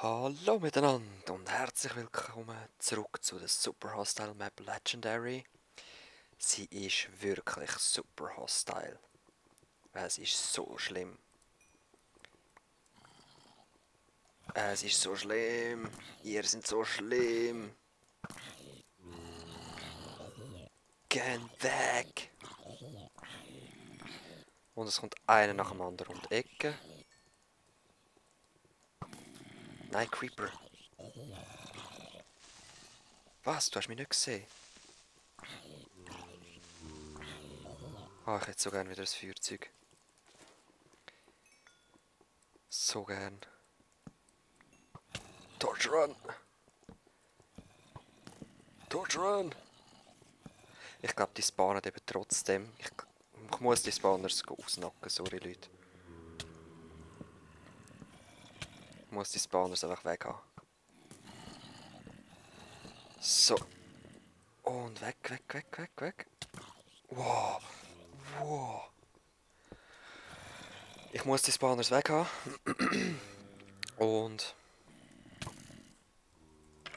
Hallo miteinander und herzlich willkommen zurück zu der Super Hostile Map Legendary. Sie ist wirklich super hostile. Es ist so schlimm. Es ist so schlimm. Ihr seid so schlimm. Gehen weg. Und es kommt einer nach dem anderen um die Ecke. Nein, Creeper. Was? Du hast mich nicht gesehen? Ah, ich hätte so gern wieder das Feuerzeug. So gern. Torch Run! Torch Run! Ich glaube, die spawnen eben trotzdem. Ich muss die Spawners ausnacken, sorry Leute. Ich muss die Spawners einfach weg haben. So. Und weg, weg, weg, weg, weg. Wow. Wow. Ich muss die Spawners weg haben. Und...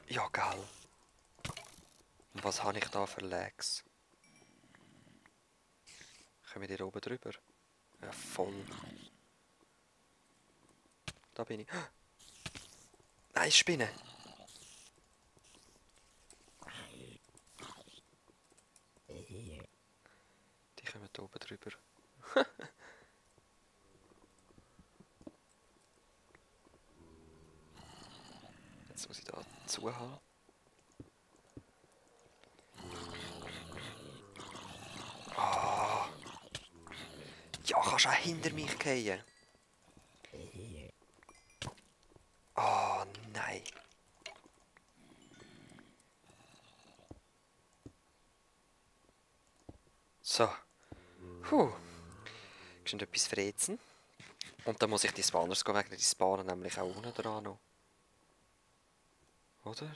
Ja, geil. Und was habe ich da für Lags? Kommen wir hier oben drüber? Ja, voll. Da bin ich. Nein, Spinne! Die kommen da oben drüber. Jetzt muss ich da zu haben. Ah. Ja, kannst auch hinter mich fallen. Ah, nein. So. Puh. Ist nicht etwas fressen. Und dann muss ich die Spawners gehen, wegen die spawnen nämlich auch unten dran noch. Oder?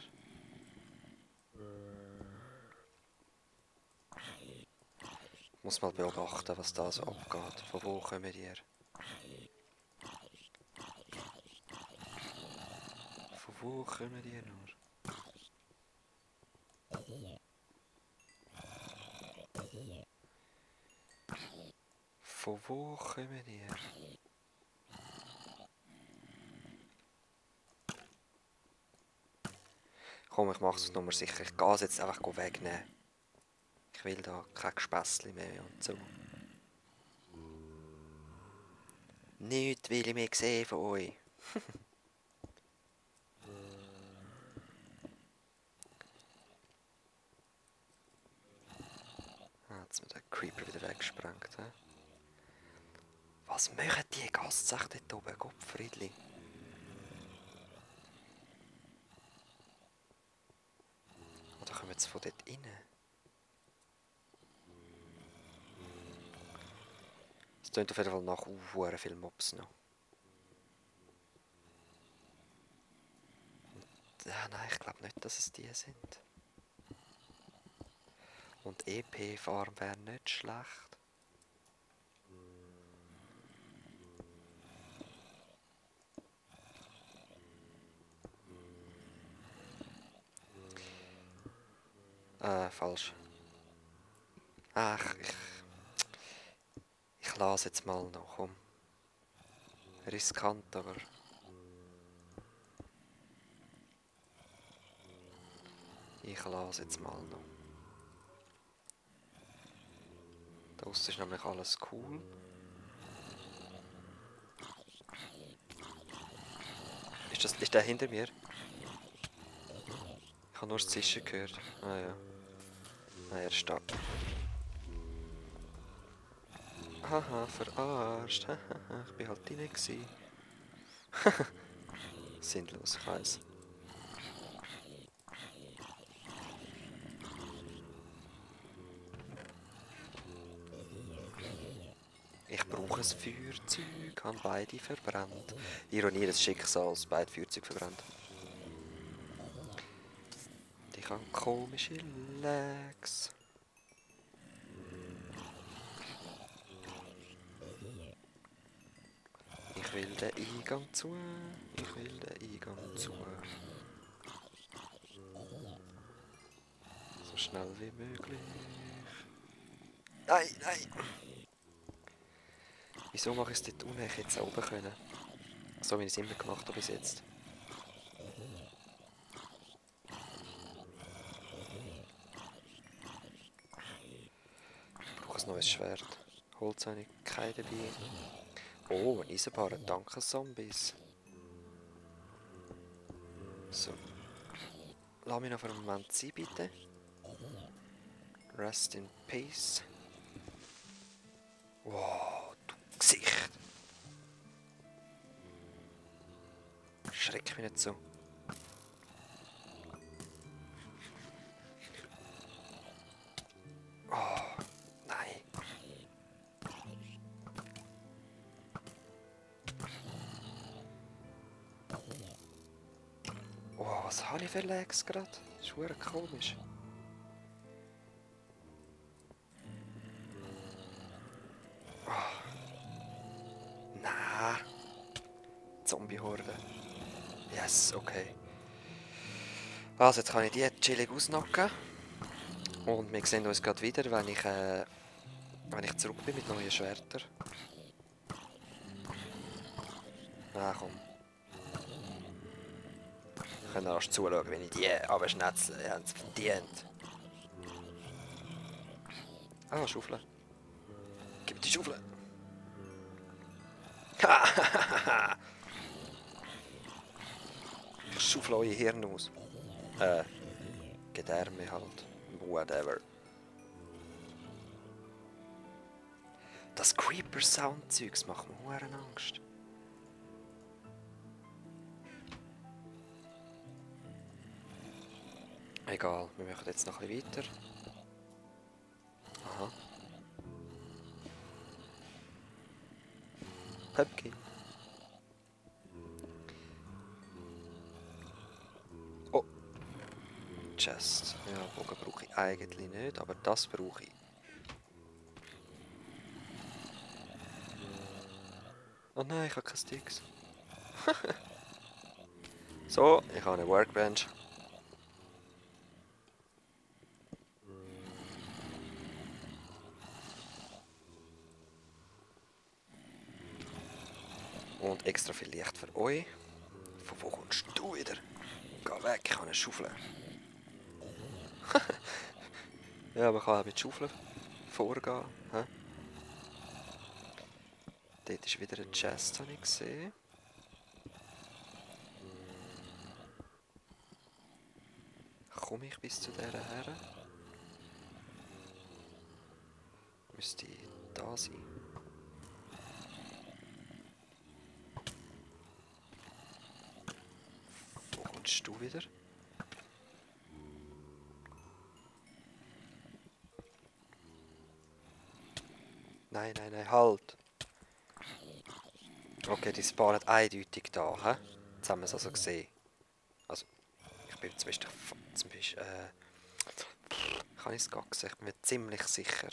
Ich muss mal beobachten, was da so abgeht. Von wo kommen die her? Von wo kommen die nur? Von wo kommen die her? Komm, ich mach's Nummer sicher. Ich gehe es jetzt einfach wegnehmen. Ich will da kein Gespässli mehr und so. Nichts will ich mehr sehen von euch. Jetzt wird der Creeper wieder weggesprengt. He? Was machen die Gastsache dort oben? Gottfriedli. Oder kommen jetzt von dort rein? Es tönt auf jeden Fall nach vielen Mobs noch. Ja, nein, ich glaube nicht, dass es die sind. Und EP-Farm wäre nicht schlecht. Falsch. Ach, ich lasse jetzt mal noch, komm. Riskant, aber... Ich lasse jetzt mal noch. Draussen ist nämlich alles cool. Ist der hinter mir? Ich habe nur das Zischen gehört. Ah ja. Ah, er ist da. Haha, verarscht. Ich bin halt drin gewesen. Sinnlos, ich weiss. Ich brauche ein Feuerzeug, habe beide verbrannt. Ironie des Schicksals, beide Feuerzeuge verbrannt. Ich habe komische Lags. Ich will den Eingang zu. Ich will den Eingang zu. So schnell wie möglich. Nein, nein! Wieso mache ich es dort unten? Ich hätte es oben können. So wie ich es immer gemacht habe bis jetzt. Ich brauche ein neues Schwert. Holz habe ich kein dabei. Oh, ein Eisenbahn, danke Zombies. So. Lass mich noch für einen Moment sein, bitte. Rest in Peace. Wow, du Gesicht. Schreck mich nicht so. Oh, nein. Oh, was habe ich für Lags gerade? Das ist verdammt komisch. Nein. Zombie-Horde. Yes, okay. Also, jetzt kann ich die chillig ausnocken. Und wir sehen uns gerade wieder, wenn ich zurück bin mit neuen Schwertern. Na komm. Ich kann erst zuschauen, wenn ich die abschnetzle. Die haben es verdient. Ah, Schaufel. Gib mir die Schaufel. Ich schaufel euer Hirn aus. Gedärme halt. Whatever. Das Creeper-Sound-Zeugs macht mir verdammt Angst. Egal, wir machen jetzt noch ein bisschen weiter. Aha. Pöpki. Oh. Chest. Ja, Bogen brauche ich eigentlich nicht, aber das brauche ich. Oh nein, ich habe keine Sticks. So, ich habe eine Workbench. Und extra viel Licht für euch. Von wo kommst du wieder? Geh weg, ich habe eine Schaufel. Ja, man kann auch mit Schaufeln vorgehen. He? Dort ist wieder ein Chest, habe ich gesehen. Komme ich bis zu dieser her? Müsste da sein. Wo kommst du wieder? Nein, nein, nein, halt! Okay, die spawnen eindeutig da, hä? Jetzt haben wir es also gesehen. Also, ich bin zumindest kann ich es gar sagen? Ich bin mir ziemlich sicher.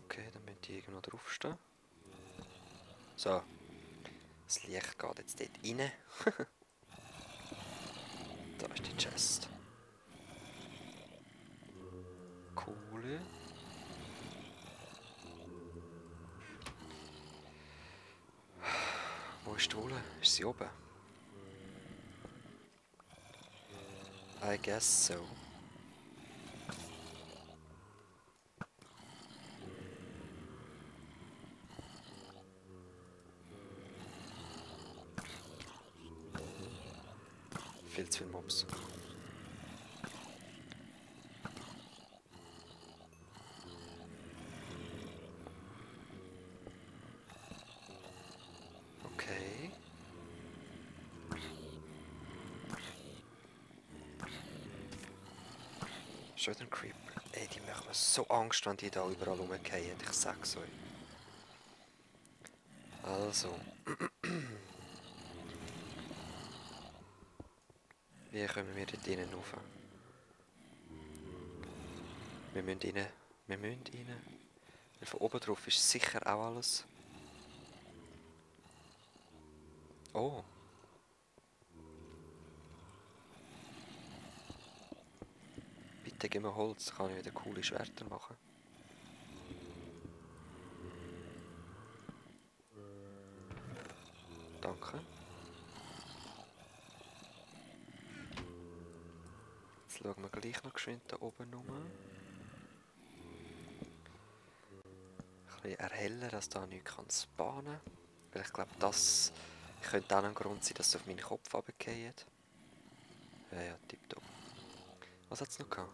Okay, dann müssen die irgendwo draufstehen. So. Das Licht geht jetzt dort rein. Da ist die Chest. Kohle. Wo ist die Kohle? Ist sie oben? I guess so. Viel zu viel Mobs. Okay. Schon wieder ein Creeper. Ey, die machen mir so Angst, wenn die da überall rumgehen. Ich sag's euch. Also. Wie kommen wir dort rein rauf? Wir müssen rein. Wir müssen rein. Weil von oben drauf ist sicher auch alles. Oh. Bitte gib mir Holz, kann ich wieder coole Schwerter machen. Danke. Jetzt schauen wir gleich noch geschwind da oben rum. Ein bisschen erhellen, dass da nichts spawnen kann. Weil ich glaube, das könnte auch ein Grund sein, dass es auf meinen Kopf runterfällt. Ja, ja, tipptopp. Was hat es noch gehabt?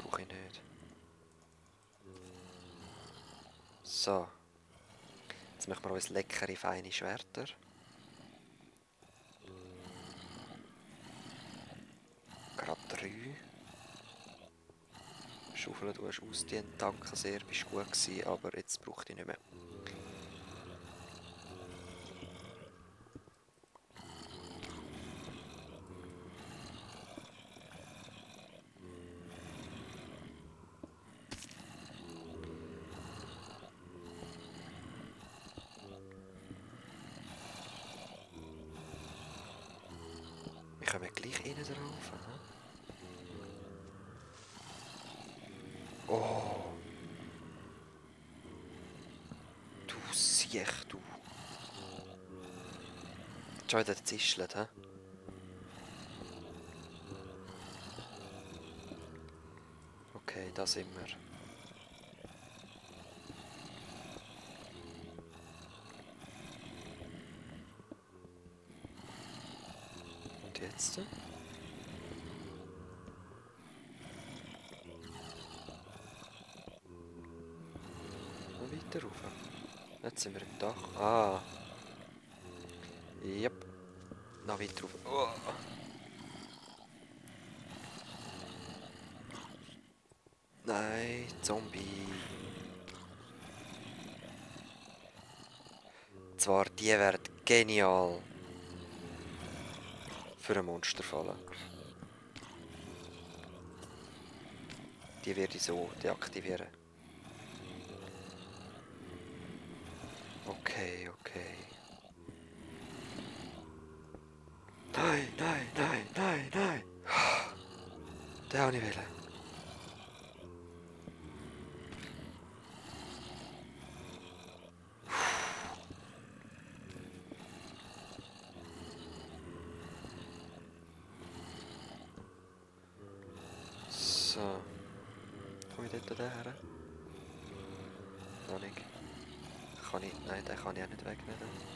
Brauche ich nicht. So. Jetzt machen wir uns leckere, feine Schwerter. Gerade 3. Schaufel, du hast ausgedient, danke sehr, bist gut gewesen, aber jetzt brauche ich nicht mehr. Wir kommen gleich innen drauf. Aha. Oh! Du Siech, du! Schon wieder zischelt, hä? Okay, da sind wir. Und jetzt? Noch weiter rauf. Jetzt sind wir im Dach. Ah! Yep. Noch weiter rauf. Oh. Nein, Zombie. Zwar, die wären genial für ein Monsterfallen. Die werde ich so deaktivieren. Okay, okay. Nein, nein, nein, nein, nein! Den habe ich wollen. So. Komme ich dort her? Noch nicht. Kann ich... Nein, den kann ich auch nicht wegnehmen.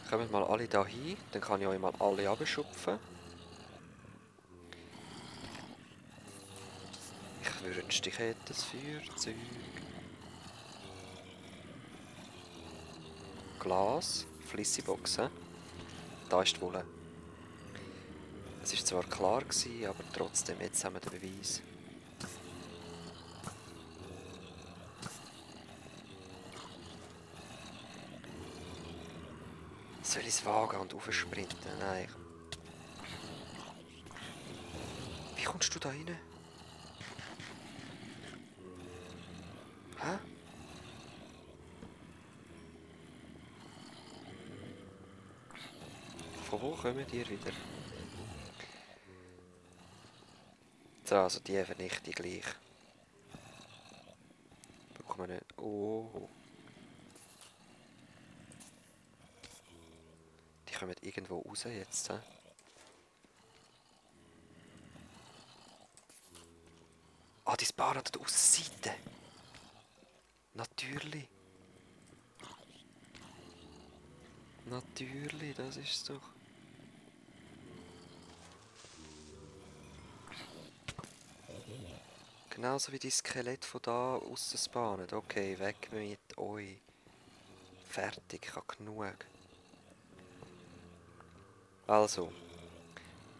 Kommt mal alle da hin, dann kann ich euch mal alle abschupfen. Ich wünschte, ich hätte das Feuerzeug. Glas, Flissyboxen. Da ist die Wolle. Es war zwar klar gewesen, aber trotzdem, jetzt haben wir den Beweis. Soll ich es wagen und aufsprinten? Nein. Wie kommst du da rein? Hä? Von wo kommen die wieder? So, also die vernichte ich gleich. Brauchen wir nicht. Oh. Die kommen irgendwo raus jetzt. He? Ah, die spawnen an der Aussenseite. Natürlich. Natürlich, das ist es doch. Genauso wie die Skelett von da aussen spawnen. Okay, weg mit euch. Fertig, ich habe genug. Also.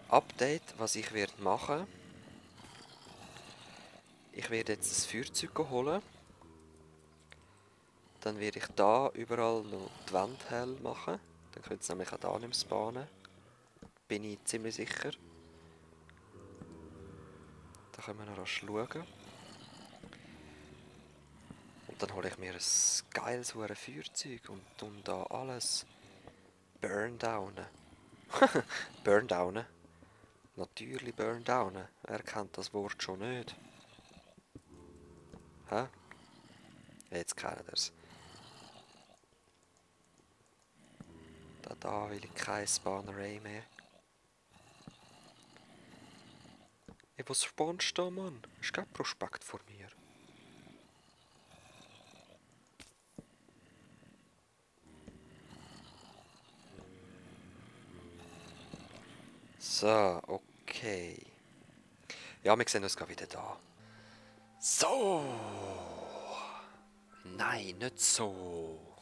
Update, was ich werde machen. Ich werde jetzt das Feuerzeug holen. Dann werde ich da überall noch die Wände hell machen. Dann könnt ihr nämlich auch da nicht mehr spawnen. Bin ich ziemlich sicher. Da können wir noch rasch schauen. Und dann hole ich mir ein geiles Feuerzeug und tun da alles burndown. Burndown? Natürlich burndown. Wer kennt das Wort schon nicht? Hä? Jetzt kennt ihr es. Da will ich kein Spawnerei mehr. Ey, was spawnst du da, Mann? Ist kein Prospekt vor mir. So, okay. Ja, wir sehen uns gerade wieder da. So! Nein, nicht so!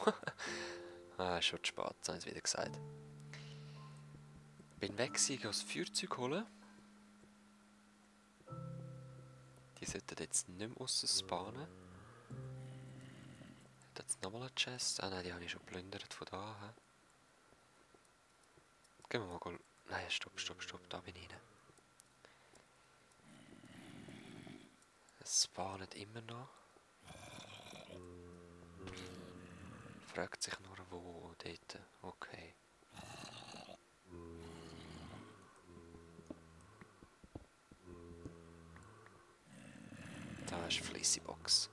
Schon zu spät, das habe ich wieder gesagt. Bin weg, das Feuerzeug holen. Die sollten jetzt nicht mehr aussen spawnen. Hat jetzt nochmal eine Chest? Ah nein, die habe ich schon geplündert von da. He? Gehen wir mal. Nein, stopp, da bin ich rein. Es spawnet immer noch. Fragt sich nur wo dort. Okay. Da ist Fleecy Box.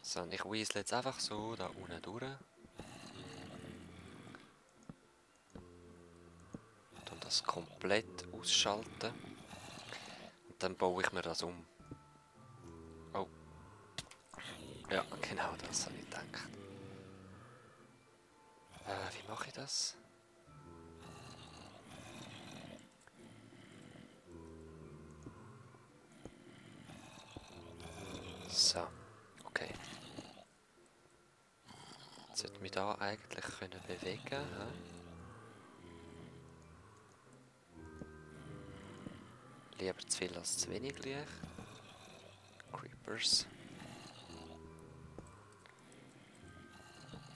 So, und ich weasle jetzt einfach so da unten durch. Und das komplett ausschalten. Und dann baue ich mir das um. Oh. Ja, genau das habe ich gedacht. Wie mache ich das? So, okay. Jetzt sollte ich mich da eigentlich können bewegen können. Lieber zu viel als zu wenig Licht. Creepers.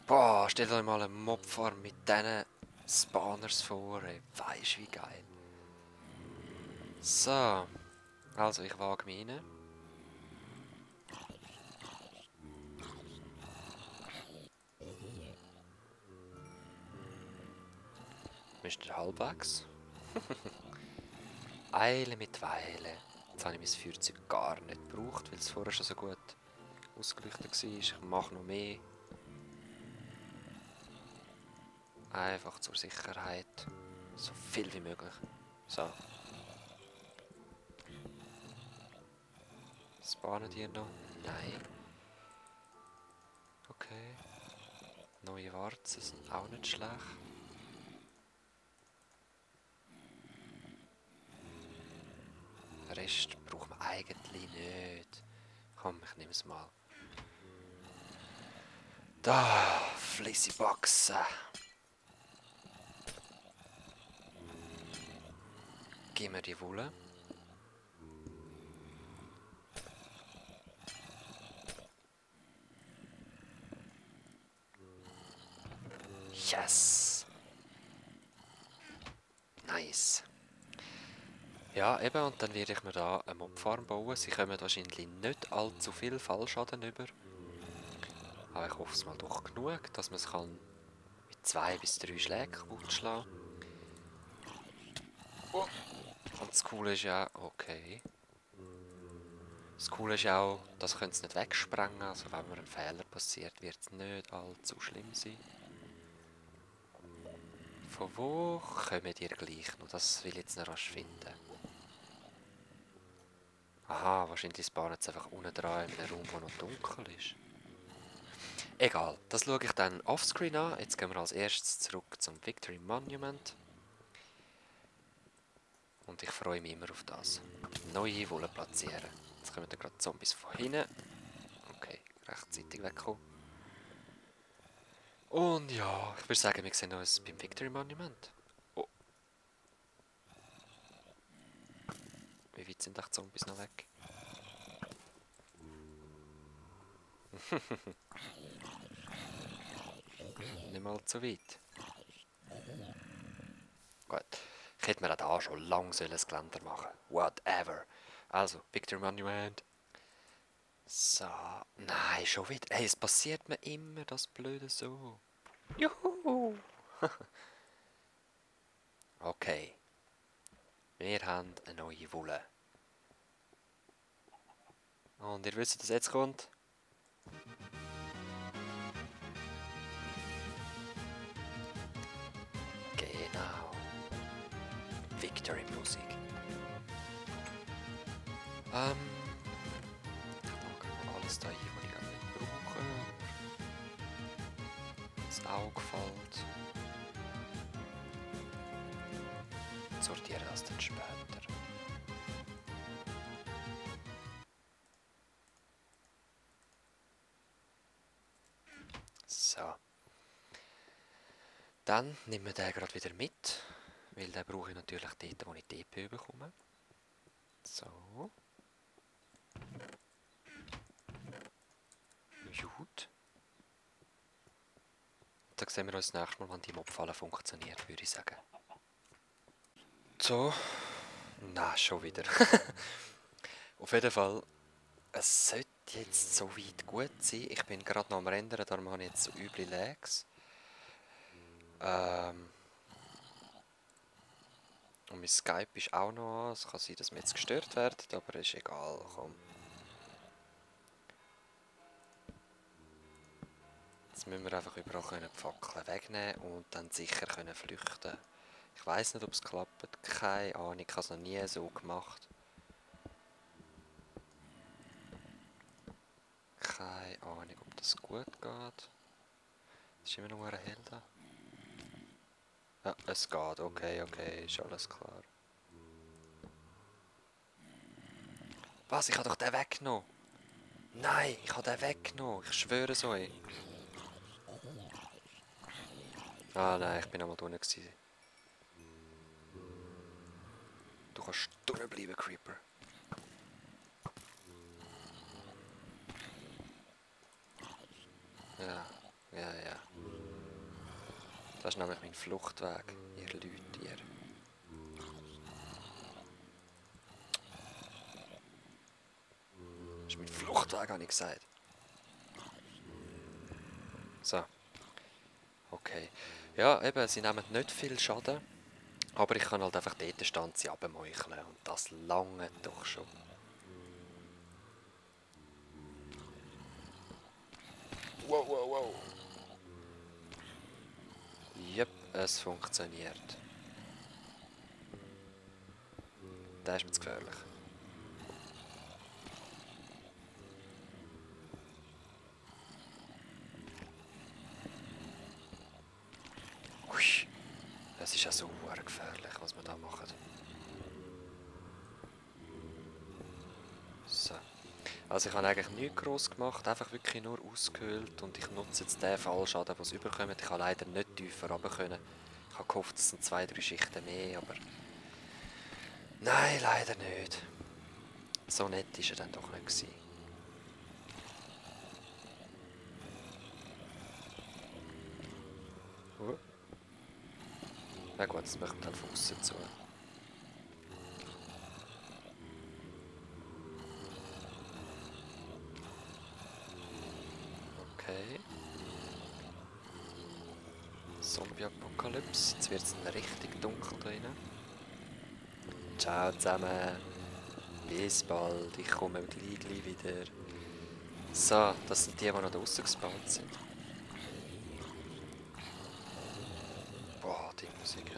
Boah, stell euch mal einen Mobfarm mit diesen Spawners vor. Ey. Weisst wie geil. So, also ich wage mich rein. Mr. Halbwegs. Eile mit Weile. Jetzt habe ich mein Feuerzeug gar nicht gebraucht, weil es vorher schon so gut ausgeleuchtet war. Ich mache noch mehr. Einfach zur Sicherheit. So viel wie möglich. So. Spawnen die noch? Nein. Okay. Neue Warzen sind auch nicht schlecht. Den Rest braucht man eigentlich nicht. Komm, ich nehme es mal. Da, Fleecy Box. Gib mir die Wolle. Yes! Nice. Ja, eben, und dann werde ich mir da eine Mobfarm bauen. Sie kommen wahrscheinlich nicht allzu viel Fallschaden über. Aber ich hoffe es mal doch genug, dass man es mit 2 bis 3 Schlägen kaputt schlagen. Oh. Und das Coole ist ja, okay. Das Coole ist auch, das könnte es nicht wegsprengen. Also wenn mir ein Fehler passiert, wird es nicht allzu schlimm sein. Von wo kommt ihr gleich noch? Das will ich jetzt noch rasch finden. Aha, wahrscheinlich spawnen sie einfach unten dran in einem Raum, der noch dunkel ist. Egal, das schaue ich dann offscreen an. Jetzt gehen wir als erstes zurück zum Victory Monument. Und ich freue mich immer auf das. Neue Wolle platzieren. Jetzt kommen dann gerade Zombies von hinten. Okay, rechtzeitig wegkommen. Und ja, ich würde sagen, wir sehen uns beim Victory Monument. Oh. Wie weit sind die Zombies noch weg? Nicht mal zu weit. Gut. Ich hätte mir auch da schon lange ein Geländer machen. Whatever. Also, Victory Monument. So. Nein, schon wieder. Hey, es passiert mir immer das Blöde so. Juhu! Okay. Wir haben eine neue Wolle. Und ihr wisst, was jetzt kommt? Genau. Victory Musik. Schauen wir alles da ein, was ich gerade nicht brauche. Das Auge fällt. Sortiere das dann später. So. Dann nehmen wir den gerade wieder mit, weil den brauche ich natürlich dort, wo ich TP bekomme. So. Gut. Dann sehen wir uns das nächste Mal, wenn die Mobfalle funktioniert, würde ich sagen. So. Na, schon wieder. Auf jeden Fall, es sollte jetzt soweit gut sein. Ich bin gerade noch am Rendern, darum habe ich jetzt so üble Lags. Und mein Skype ist auch noch an. Es kann sein, dass wir jetzt gestört werden, aber ist egal. Komm. Jetzt müssen wir einfach überall die Fackeln wegnehmen und dann sicher können flüchten. Ich weiss nicht, ob es klappt. Keine Ahnung, ich habe es noch nie so gemacht. Keine Ahnung, ob das gut geht. Es ist immer noch ein Held da. Ja, es geht. Okay, okay, ist alles klar. Was? Ich habe doch den weggenommen. Nein, ich habe den weggenommen. Ich schwöre es euch. Ah nein, ich bin einmal drinnen gewesen. Du kannst drinnen bleiben, Creeper. Ja, ja, ja. Das ist nämlich mein Fluchtweg, ihr Leute, ihr. Das ist mein Fluchtweg, habe ich gesagt. So. Okay. Ja, eben, sie nehmen nicht viel Schaden. Aber ich kann halt einfach dort stand sie abmeucheln. Und das lange doch schon. Wow, wow, wow. Jep, es funktioniert. Der ist mir zu gefährlich. Ui, es ist ja so gefährlich, was wir da machen. So. Also ich habe eigentlich nichts gross gemacht, einfach wirklich nur ausgehöhlt und ich nutze jetzt den Fallschaden, den sie überkommen. Ich habe leider nicht tiefer runter können. Ich habe gehofft, es sind 2-3 Schichten mehr, aber... Nein, leider nicht. So nett war er dann doch nicht gewesen. Na gut, das machen wir dann von außen zu. Okay. Zombie-Apokalypse. Jetzt wird es richtig dunkel drinnen. Ciao zusammen. Bis bald. Ich komme gleich wieder. So, das sind die, die noch draussen gespawnt sind. Boah, die Musik.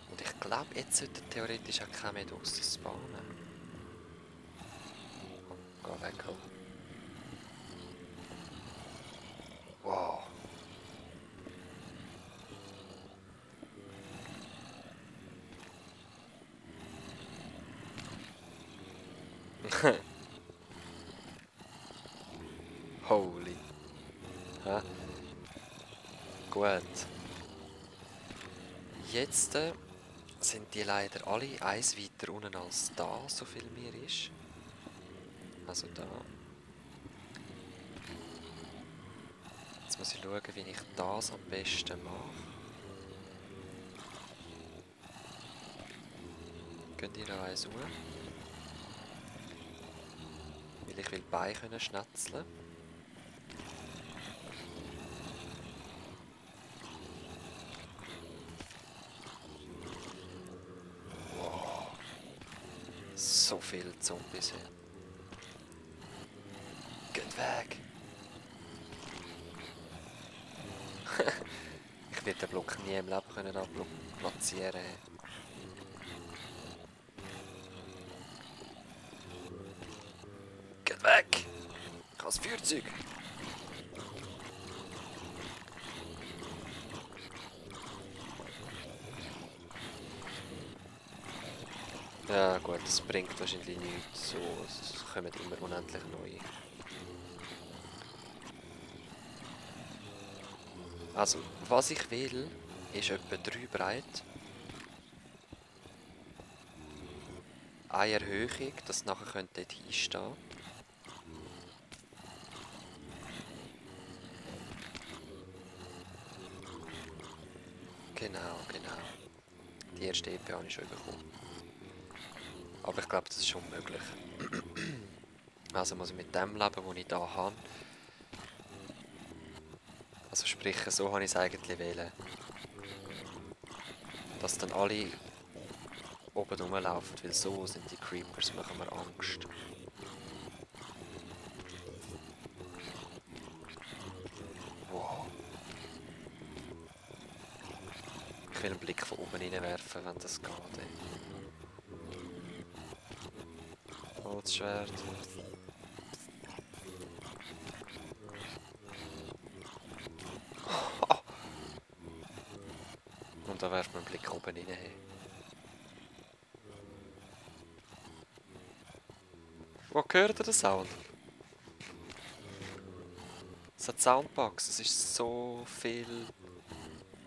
Und ich glaube, jetzt sollte theoretisch auch keine mehr draussen spawnen. Oh, geh weg. Wow. Holy. Ha? Gut. Jetzt sind die leider alle eins weiter unten als da, so viel mir ist. Also da. Jetzt muss ich schauen, wie ich das am besten mache. Gehen die da eins rum? Weil ich will die Beine können schnetzeln. Wow. So viele Zombies hier. Geht weg! Ich werde den Block nie im Leben können platzieren. Geht weg! Ich habe das Feuerzeug! Ja gut, das bringt wahrscheinlich nichts. So, es kommen immer unendlich neue. Also, was ich will, ist etwa 3 breit. Eine Erhöhung, dass nachher dort hinstehen. Genau, genau. Die erste EP habe ich schon bekommen. Aber ich glaube, das ist unmöglich. Also muss ich mit dem leben, was ich hier habe. Also sprich, so habe ich es eigentlich wählen. Dass dann alle oben rumlaufen, weil so sind die Creepers, machen mir Angst. Wow. Ich will einen Blick von oben reinwerfen, wenn das geht. Oh, das Schwert. Oh. Und da werfen wir einen Blick oben rein. Wo hört ihr den Sound? Es hat Soundbox, es ist so viel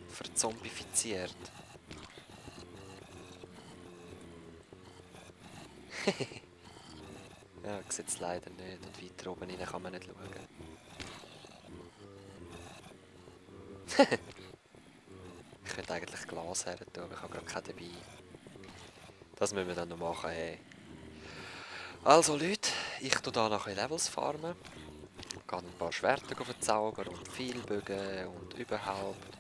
verzombifiziert. Ja, ich sehe es leider nicht und weiter oben rein kann man nicht schauen. Ich könnte eigentlich Glas her tun, aber ich habe gerade keinen dabei. Das müssen wir dann noch machen. Hey. Also Leute, ich tue hier noch ein Levels farmen. Ich gehe ein paar Schwerter verzaubern und Pfeilbögen und überhaupt.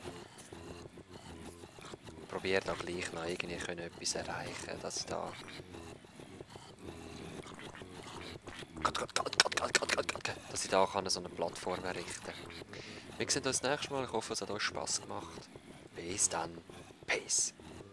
Ich probiere da gleich noch irgendwie etwas erreichen, dass ich da... Dass ich da kann so eine Plattform errichten kann. Wir sehen uns das nächste Mal. Ich hoffe, es hat euch Spass gemacht. Bis dann. Peace.